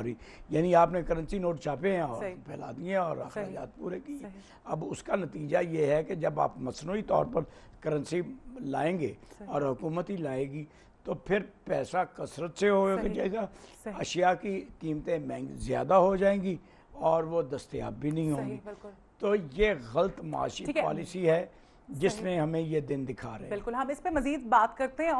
कारोबारी, यानी आपने करेंसी नोट छापे हैं और फैला दिए और अखराजात पूरे किए। अब उसका नतीजा ये है कि जब आप मसनूई तौर पर करेंसी लाएंगे और हुकूमत ही लाएगी तो फिर पैसा कसरत से हो जाएगा, अशिया की कीमतें महंगी ज़्यादा हो जाएंगी और वो दस्तयाब भी नहीं होंगी। तो ये गलत माशी पॉलिसी है जिसने हमें ये दिन दिखा रहे हैं। बिल्कुल, हम इस पे मजीद बात करते हैं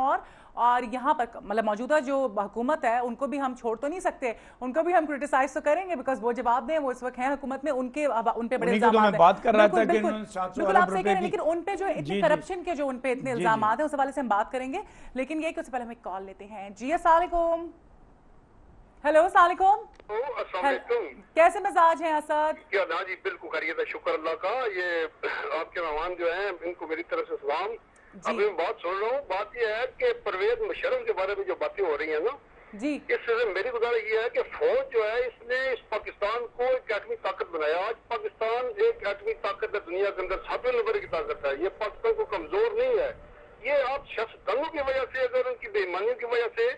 और यहाँ पर मतलब मौजूदा जो हुकूमत है उनको भी हम छोड़ तो नहीं सकते, उनको भी हम क्रिटिसाइज तो करेंगे बिकॉज वो जवाब दें, वो इस वक्त हैं हुकूमत में, उन पे बड़े इल्जाम हैं। बात कर रहा था कि बिल्कुल आप सही कह रहे हैं, लेकिन उन पे जो इतने करप्शन के जो उन पे इतने इल्जाम हैं उस हवाले से हम बात करेंगे, लेकिन ये कि उससे पहले हम एक कॉल लेते हैं। जी अस्सलाम वालेकुम। हेलो अस्सलाम वालेकुम, कैसे मिजाज हैं असद? क्या ना जी, बिल्कुल खैरियत है, शुक्र अल्लाह का। ये आपके मेहमान जो हैं इनको मेरी तरफ से सलाम। अभी मैं बात सुन रहा हूँ, बात ये है कि परवेज मुशर्रफ के बारे में जो बातें हो रही हैं ना जी, इससे मेरी गुजारिश ये है कि फौज जो है इसने इस पाकिस्तान को एक एटमी ताकत बनाया। आज पाकिस्तान एक एटमी ताकत है, दुनिया के अंदर 7वें नंबर की ताकत है। ये पाकिस्तान को कमजोर नहीं है। ये आप शख्सियतों की वजह से, अगर उनकी बेईमानियों की वजह से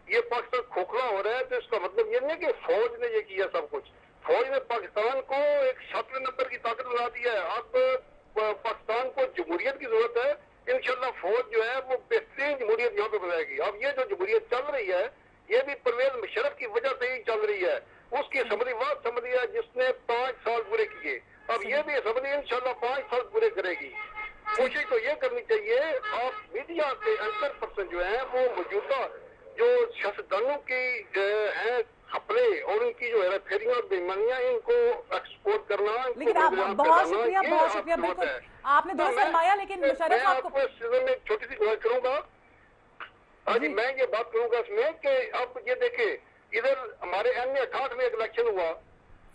ये पाकिस्तान खोखला हो रहा है तो इसका मतलब ये नहीं कि फौज ने ये किया सब कुछ। फौज ने पाकिस्तान को एक 7वें नंबर की ताकत बना दिया है। अब पाकिस्तान को जमहूरियत की जरूरत है। इंशाल्लाह फौज जो है वो बेहतरीन जमहूरियत यहाँ पे बनाएगी। अब ये जो जमहूरियत चल रही है ये भी परवेज मुशर्रफ की वजह से ही चल रही है। उसकी असम्बली वह असम्बली है जिसने 5 साल पूरे किए। अब ये भी असम्बली इंशाल्लाह 5 साल पूरे करेगी। कोशिश तो ये करनी चाहिए, आप मीडिया के एंकर पर्सन जो है वो मौजूदा जो सियासतदानों की हैं खपरे और उनकी जो है फेरियां और बेईमानियां, इनको एक्सपोर्ट करना। लेकिन आप बहुत शुक्रिया बिल्कुल आपने दुरुस्त फरमाया, लेकिन मुशर्रफ आपको में छोटी सी दुआ करूंगा। हाँ जी, मैं ये बात करूंगा इसमें कि अब ये देखे, इधर हमारे N68 में एक इलेक्शन हुआ,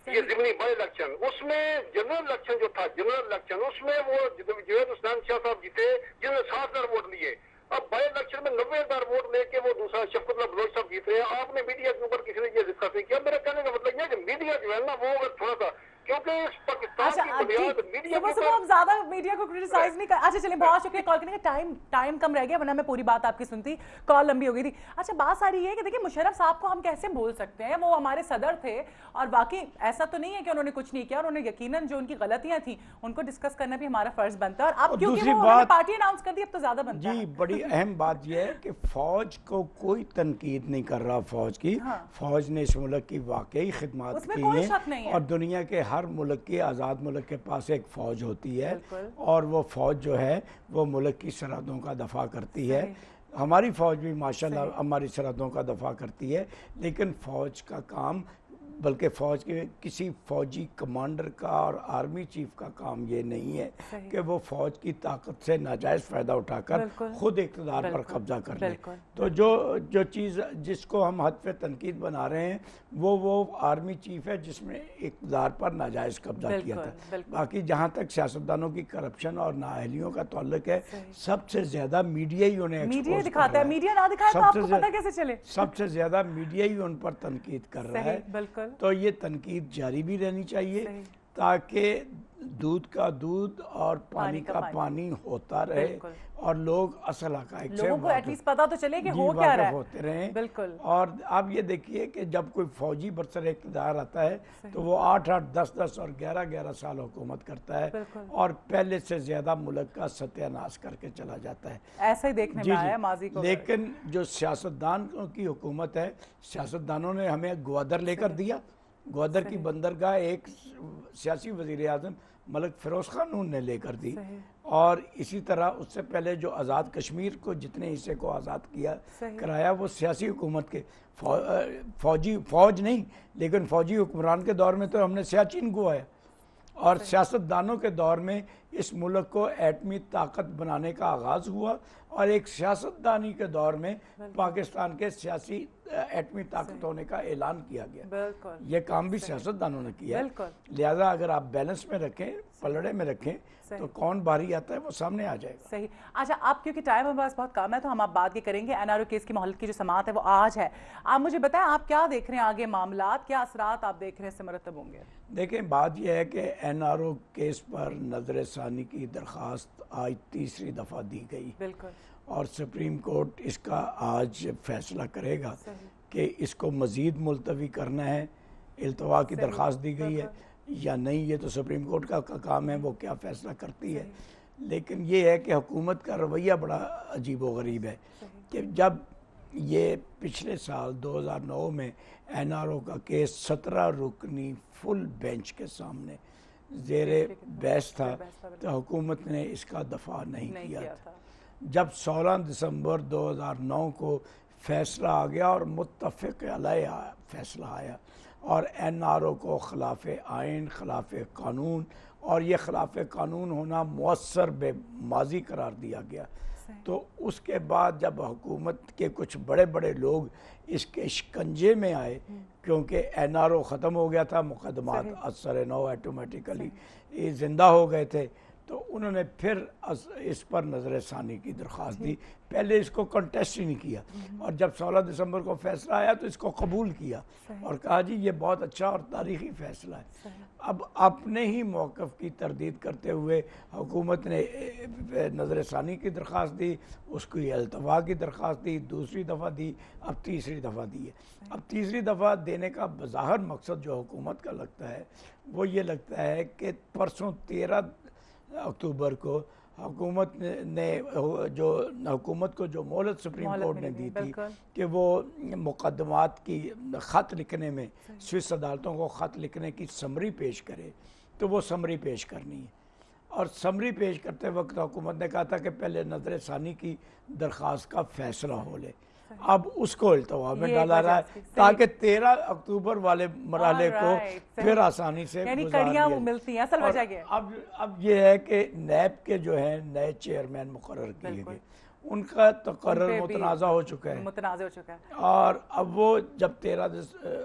ये जिमनी बाई इलेक्शन, उसमें जनरल इलेक्शन जो था, जनरल इलेक्शन उसमें वो जवेद हुसैन शाह साहब जीते जिन्होंने 7,000 वोट लिए। अब बाई इलेक्शन में 90,000 वोट लेके वो दूसरा शफकतुल्लाह बलोच साहब जीत रहे हैं। आपने मीडिया के ऊपर किसी ने ये जिक्र नहीं किया। मेरा कहने का मतलब ये है कि मीडिया जो है ना वो अगर थोड़ा सा, क्योंकि पाकिस्तान की बुनियाद मीडिया के ऊपर ज्यादा मीडिया को क्रिटिसाइज नहीं कर। अच्छा चलिए, बहुत शुक्रिया कॉल करने का। टाइम कम रह गया वरना मैं पूरी बात आपकी सुनती, कॉल लंबी हो गई थी। अच्छा, बात सारी ये है कि देखिए मुशर्रफ साहब को हम कैसे भूल सकते हैं, वो हमारे सदर थे और बाकी ऐसा तो नहीं है कि उन्होंने कुछ नहीं किया। उन्होंने यकीनन जो उनकी गलतियां थी उनको डिस्कस करना भी हमारा फर्ज बनता है। और अब क्योंकि वो पार्टी अनाउंस कर दी अब तो ज्यादा बनता है। जी, बड़ी अहम बात यह है कि फौज को कोई तनकीद नहीं कर रहा। फौज की फौज ने इस मुल्क की वाकई खिदमत की है और दुनिया के हर मुल्क की आज़ाद मुल्क के पास एक फ़ौज होती है और वो फ़ौज जो है वो मुल्क की सरहदों का दफ़ा करती है। हमारी फ़ौज भी माशाल्लाह हमारी सरहदों का दफ़ा करती है, लेकिन फ़ौज का काम, बल्कि फ़ौज के किसी फ़ौजी कमांडर का और आर्मी चीफ का काम ये नहीं है कि वो फ़ौज की ताकत से नाजायज़ फ़ायदा उठाकर ख़ुद इक़्तिदार पर कब्ज़ा कर ले। तो जो चीज़ जिसको हम हद पे तनकीद बना रहे हैं वो आर्मी चीफ है जिसने इक़्तिदार पर नाजायज़ कब्ज़ा किया था। बाकी जहाँ तक सियासतदानों की करप्शन और नाअहलियों का ताल्लुक है, सबसे ज़्यादा मीडिया ही उन्हें मीडिया दिखाता है। मीडिया ना दिखाए तो आपको पता कैसे चले? सबसे ज़्यादा मीडिया ही उन पर तनकीद कर रहा है। तो ये तनकीद जारी भी रहनी चाहिए ताकि दूध का दूध और पानी का पानी होता रहे और लोग असल हक़ाइक़ से लोगों को एटलीस्ट पता तो चले कि हो क्या रहा है, होते रहें। बिल्कुल। और आप ये देखिए कि जब कोई फौजी बरसर इक़्तिदार आता है तो वो 8-8, 10-10 और 11-11 साल हुकूमत करता है और पहले से ज्यादा मुल्क का सत्यानाश करके चला जाता है। ऐसा ही देखने में आया माजी को। लेकिन जो सियासतदानों की हुकूमत है, सियासतदानों ने हमें ग्वादर लेकर दिया। ग्वादर की बंदरगाह एक सियासी वज़ीर आज़म मलिक फ़िरोज़ ख़ान ने लेकर दी और इसी तरह उससे पहले जो आज़ाद कश्मीर को जितने हिस्से को आज़ाद किया कराया वो सियासी हुकूमत के फौज नहीं, लेकिन फ़ौजी हुक्मरान के दौर में तो हमने सियाचिन को आया और सियासतदानों के दौर में इस मुल्क को एटमी ताकत बनाने का आगाज़ हुआ और एक सियासतदानी के दौर में पाकिस्तान के सियासी एटमी ताकत होने का ऐलान किया गया। ये काम भी सियासतदानों ने किया। लिहाजा अगर आप बैलेंस में रखें, पलड़े में रखें तो कौन बारी आता है वो सामने आ जाएगा। सही। अच्छा, आप क्योंकि टाइम हमारे पास बहुत कम है तो हम आप बात ये करेंगे एनआरओ केस की मोहलत की जो समाअत है वो आज है। आप मुझे बताएं आप क्या देख रहे हैं आगे मामलात, क्या असरात आप देख रहे हैं इससे मरतब होंगे? देखें, बात यह है कि एनआरओ केस पर नजर सानी की दरख्वास्त आज तीसरी दफ़ा दी गई। बिल्कुल। और सुप्रीम कोर्ट इसका आज फैसला करेगा। कि इसको मज़ीद मुलतवी करना है, इल्तवा की दरख्वास्त दी गई है या नहीं, ये तो सुप्रीम कोर्ट का काम है, वो क्या फ़ैसला करती है। लेकिन ये है कि हुकूमत का रवैया बड़ा अजीब व गरीब है कि जब ये पिछले साल 2009 में NRO का केस 17 रुकनी फुल बेंच के सामने ज़ेरे बहस था तो हुकूमत ने इसका दफा नहीं किया था। जब 16 दिसंबर 2009 को फैसला आ गया और मुत्तफ़िक़ अलैह फैसला आया और NRO को खिलाफ आइन, खिलाफ कानून, और ये खिलाफ कानून होना मुअस्सर बेमाजी करार दिया गया, तो उसके बाद जब हुकूमत के कुछ बड़े बड़े लोग इसके शिकंजे में आए क्योंकि NRO ख़त्म हो गया था, मुकदमात असर नौ ऑटोमेटिकली ये ज़िंदा हो गए थे, तो उन्होंने फिर इस पर नज़र सानी की दरख्वास्त दी। पहले इसको कंटेस्ट ही नहीं किया और जब 16 दिसंबर को फैसला आया तो इसको कबूल किया और कहा जी ये बहुत अच्छा और तारीख़ी फ़ैसला है। अब अपने ही मौक़िफ़ की तरदीद करते हुए हुकूमत ने नज़र सानी की दरख्वास्त दी, उसको अल्तवा की दरख्वास्त दी, दूसरी दफ़ा दी, अब तीसरी दफ़ा दी है। अब तीसरी दफ़ा देने का बज़ाहिर मकसद जो हुकूमत का लगता है वो ये लगता है कि परसों 13 अक्टूबर को हुकूमत ने हुकूमत को जो मोहलत सुप्रीम कोर्ट ने दी थी कि वो मुकदमात की ख़त लिखने में स्विस अदालतों को ख़त लिखने की समरी पेश करे, तो वो समरी पेश करनी है और समरी पेश करते वक्त हुकूमत ने कहा था कि पहले नज़र सानी की दरख्वास्त का फ़ैसला हो ले। अब उसको इल्तवा में डाला रहा है ताकि 13 अक्टूबर वाले मरहले को फिर आसानी से वो मिलती हैं। असल वजह क्या है? अब ये है कि नैब के जो है नए चेयरमैन मुकर्रर किए गए, उनका तकर्रर मुतनाज़ा हो चुका है और अब वो जब 13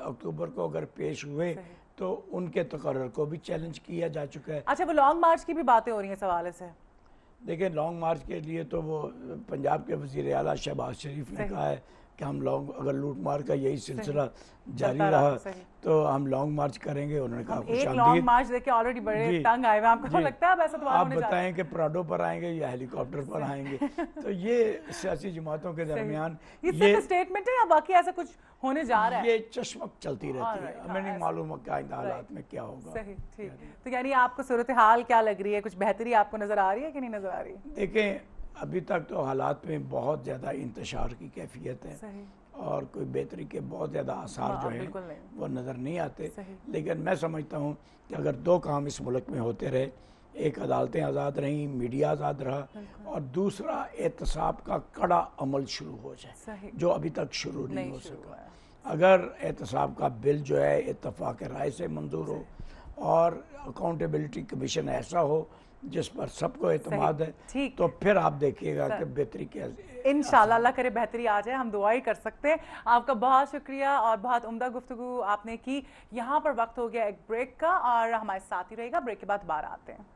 अक्टूबर को अगर पेश हुए तो उनके तकर्रर को भी चैलेंज किया जा चुका है। अच्छा, वो लॉन्ग मार्च की भी बातें हो रही हैं इस हवाले से। देखिए, लॉन्ग मार्च के लिए तो वो पंजाब के वज़ीर आला शहबाज शरीफ ने कहा है कि हम अगर लूट मार का यही सिलसिला जारी रहा तो हम लॉन्ग मार्च करेंगे। उन्होंने कहा एक लॉन्ग मार्च देखिए ऑलरेडी बड़े तंग आए हुए, आपको लगता है ऐसा? तो आप बताएं कि प्राडो पर आएंगे या हेलीकॉप्टर पर आएंगे? तो ये सियासी जमातों के दरमियान ये स्टेटमेंट है या बाकी ऐसा कुछ होने जा रहा है? ये चश्मक चलती रहती है, हमें नहीं मालूम कि आइंदा हालात में क्या होगा। सही, ठीक। तो यानी आपको सूरत हाल क्या लग रही है? कुछ बेहतरी आपको नजर आ रही है कि नहीं नजर आ रही? देखें, अभी तक तो हालात में बहुत ज़्यादा इंतशार की कैफियत है और कोई बेहतरी के बहुत ज़्यादा आसार जो हैं वो नज़र नहीं आते। लेकिन मैं समझता हूँ कि अगर दो काम इस मुल्क में होते रहे, एक अदालतें आज़ाद रहीं, मीडिया आज़ाद रहा और दूसरा एहतसाब का कड़ा अमल शुरू हो जाए जो अभी तक शुरू नहीं हो सका। अगर एहतसाब का बिल जो है इत्तफाक राय से मंजूर हो और अकाउंटेबिलिटी कमीशन ऐसा हो जिस पर सबको एतमाद है, तो फिर आप देखिएगा कि बेहतरी क्या इंशाल्लाह अल्लाह करे बेहतरी आ जाए, हम दुआ ही कर सकते हैं। आपका बहुत शुक्रिया और बहुत उम्दा गुफ्तगू आपने की। यहाँ पर वक्त हो गया एक ब्रेक का और हमारे साथ ही रहेगा, ब्रेक के बाद बाहर आते हैं।